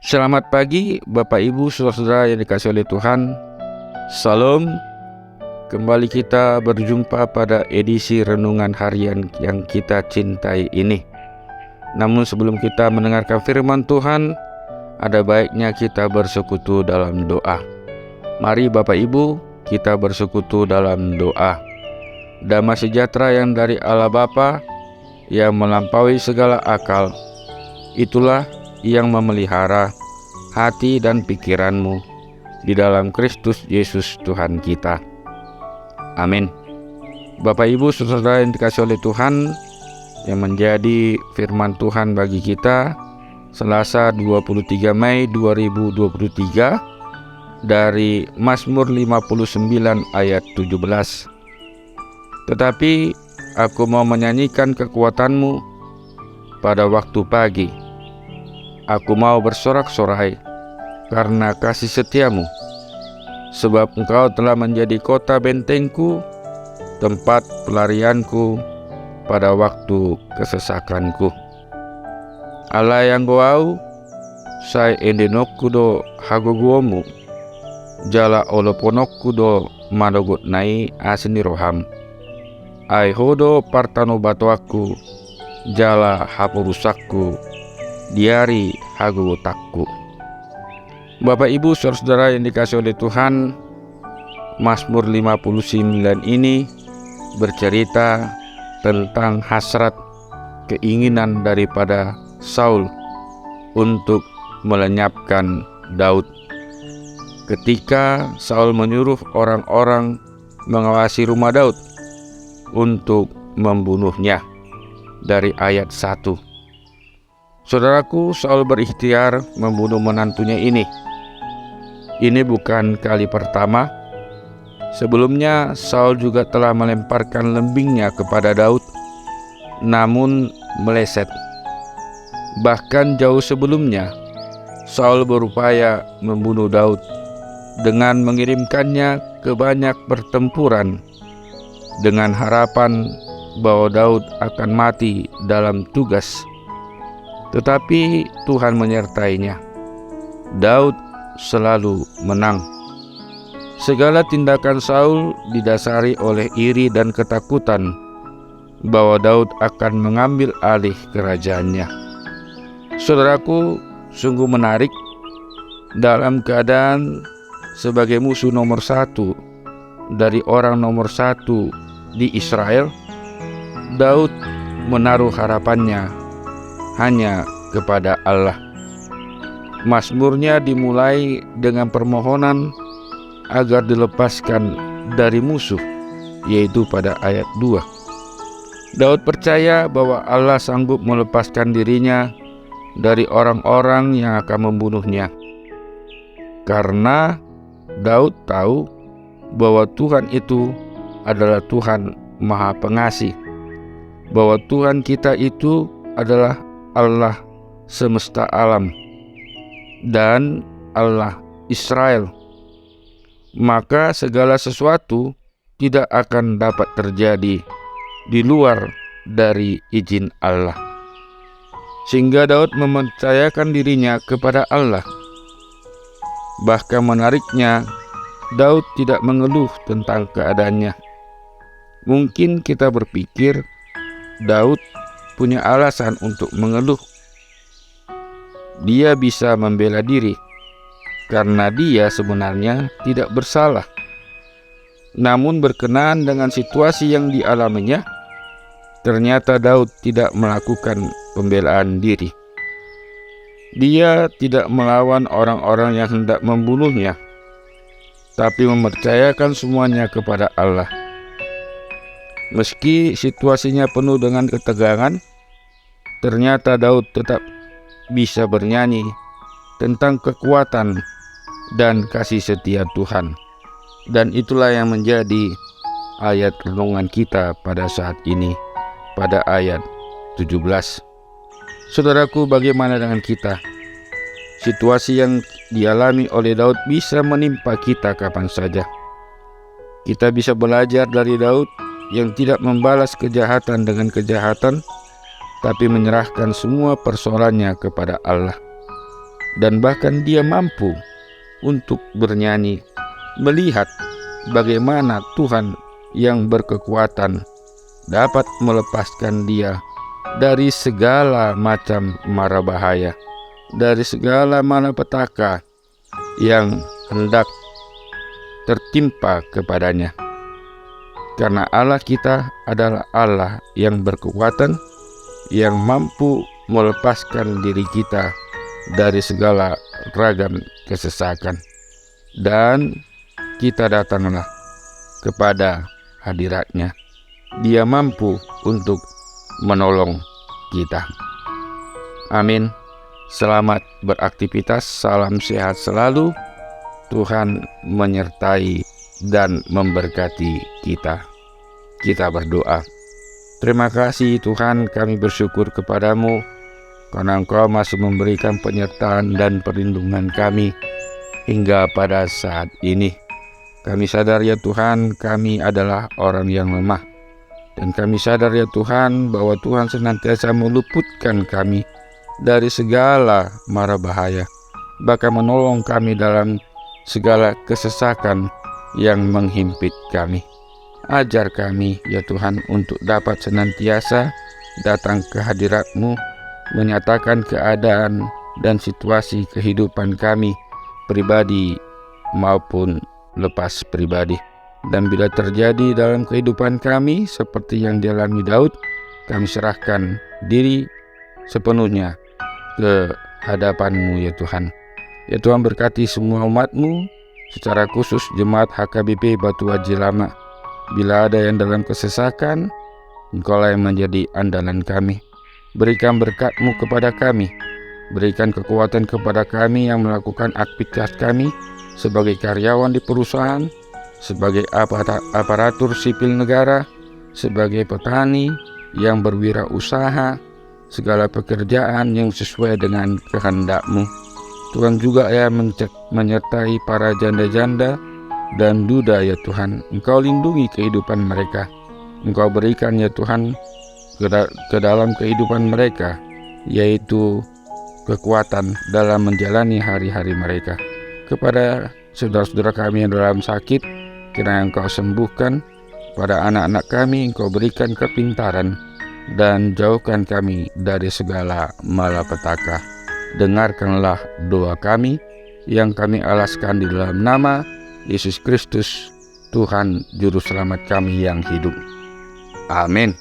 Selamat pagi Bapak Ibu Saudara-saudara yang dikasihi oleh Tuhan. Salam. Kembali kita berjumpa pada edisi renungan harian yang kita cintai ini. Namun sebelum kita mendengarkan firman Tuhan, ada baiknya kita bersekutu dalam doa. Mari Bapak Ibu, kita bersekutu dalam doa. Damai sejahtera yang dari Allah Bapa yang melampaui segala akal, itulah yang memelihara hati dan pikiranmu di dalam Kristus Yesus Tuhan kita. Amin. Bapak Ibu Saudara yang dikasihi oleh Tuhan, yang menjadi firman Tuhan bagi kita Selasa 23 Mei 2023 dari Mazmur 59 ayat 17. Tetapi aku mau menyanyikan kekuatanmu pada waktu pagi. Aku mau bersorak-sorai karena kasih setiamu, sebab engkau telah menjadi kota bentengku, tempat pelarianku pada waktu kesesakanku. Allah yang goau, sai endenokku do hagoguomu, jala oloponokku do madogot nai asini roham. Ai hodo partano batuaku, jala hapurusakku, diari hagogotakku. Bapak Ibu Saudara-saudara yang dikasihi oleh Tuhan, Mazmur 59 ini bercerita tentang hasrat keinginan daripada Saul untuk melenyapkan Daud. Ketika Saul menyuruh orang-orang mengawasi rumah Daud untuk membunuhnya, dari ayat 1. Saudaraku, Saul berikhtiar membunuh menantunya ini. Ini bukan kali pertama. Sebelumnya Saul juga telah melemparkan lembingnya kepada Daud, namun meleset. Bahkan jauh sebelumnya, Saul berupaya membunuh Daud dengan mengirimkannya ke banyak pertempuran dengan harapan bahwa Daud akan mati dalam tugas. Tetapi Tuhan menyertainya. Daud selalu menang. Segala tindakan Saul didasari oleh iri dan ketakutan bahwa Daud akan mengambil alih kerajaannya. Saudaraku, sungguh menarik. Dalam keadaan sebagai musuh nomor 1 dari orang nomor 1 di Israel, Daud menaruh harapannya hanya kepada Allah. Mazmurnya dimulai dengan permohonan agar dilepaskan dari musuh, yaitu pada ayat 2. Daud percaya bahwa Allah sanggup melepaskan dirinya dari orang-orang yang akan membunuhnya. Karena Daud tahu bahwa Tuhan itu adalah Tuhan Maha Pengasih, bahwa Tuhan kita itu adalah Allah semesta alam dan Allah Israel. Maka segala sesuatu tidak akan dapat terjadi di luar dari izin Allah. Sehingga Daud mempercayakan dirinya kepada Allah. Bahkan menariknya, Daud tidak mengeluh tentang keadaannya. Mungkin kita berpikir Daud punya alasan untuk mengeluh. Dia bisa membela diri karena dia sebenarnya tidak bersalah. Namun berkenaan dengan situasi yang dialaminya, ternyata Daud tidak melakukan pembelaan diri. Dia tidak melawan orang-orang yang hendak membunuhnya, tapi mempercayakan semuanya kepada Allah. Meski situasinya penuh dengan ketegangan, ternyata Daud tetap bisa bernyanyi tentang kekuatan dan kasih setia Tuhan. Dan itulah yang menjadi ayat renungan kita pada saat ini, pada ayat 17. Saudaraku, bagaimana dengan kita? Situasi yang dialami oleh Daud bisa menimpa kita kapan saja. Kita bisa belajar dari Daud yang tidak membalas kejahatan dengan kejahatan, tapi menyerahkan semua persoalannya kepada Allah. dan bahkan dia mampu untuk bernyanyi, melihat bagaimana Tuhan yang berkekuatan dapat melepaskan dia dari segala macam mara bahaya, dari segala malapetaka yang hendak tertimpa kepadanya. Karena Allah kita adalah Allah yang berkekuatan, yang mampu melepaskan diri kita dari segala ragam kesesakan. Dan kita datanglah kepada hadirat-Nya. Dia mampu untuk menolong kita. Amin. Selamat beraktivitas, salam sehat selalu. Tuhan menyertai dan memberkati kita. Kita berdoa. Terima kasih Tuhan, kami bersyukur kepadamu karena Engkau masih memberikan penyertaan dan perlindungan kami hingga pada saat ini. Kami sadar ya Tuhan, kami adalah orang yang lemah. Dan kami sadar ya Tuhan, bahwa Tuhan senantiasa meluputkan kami dari segala mara bahaya, bahkan menolong kami dalam segala kesesakan yang menghimpit kami. Ajar kami ya Tuhan untuk dapat senantiasa datang ke hadirat-Mu, menyatakan keadaan dan situasi kehidupan kami pribadi maupun lepas pribadi. Dan bila terjadi dalam kehidupan kami seperti yang dialami Daud, kami serahkan diri sepenuhnya ke hadapan-Mu ya Tuhan. Ya Tuhan, berkati semua umat-Mu, secara khusus Jemaat HKBP Batu Haji Lama. Bila ada yang dalam kesesakan, Engkau lah yang menjadi andalan kami. Berikan berkat-Mu kepada kami. Berikan kekuatan kepada kami yang melakukan aktivitas kami sebagai karyawan di perusahaan, sebagai aparatur sipil negara, sebagai petani yang berwirausaha, segala pekerjaan yang sesuai dengan kehendak-Mu. Tuhan juga ya menyertai para janda-janda dan duda ya Tuhan. Engkau lindungi kehidupan mereka. Engkau berikan ya Tuhan ke dalam kehidupan mereka, yaitu kekuatan dalam menjalani hari-hari mereka. Kepada saudara-saudara kami yang dalam sakit, kiranya Engkau sembuhkan. Pada anak-anak kami Engkau berikan kepintaran, dan jauhkan kami dari segala malapetaka. Dengarkanlah doa kami yang kami alaskan di dalam nama Yesus Kristus, Tuhan Juru Selamat kami yang hidup. Amin.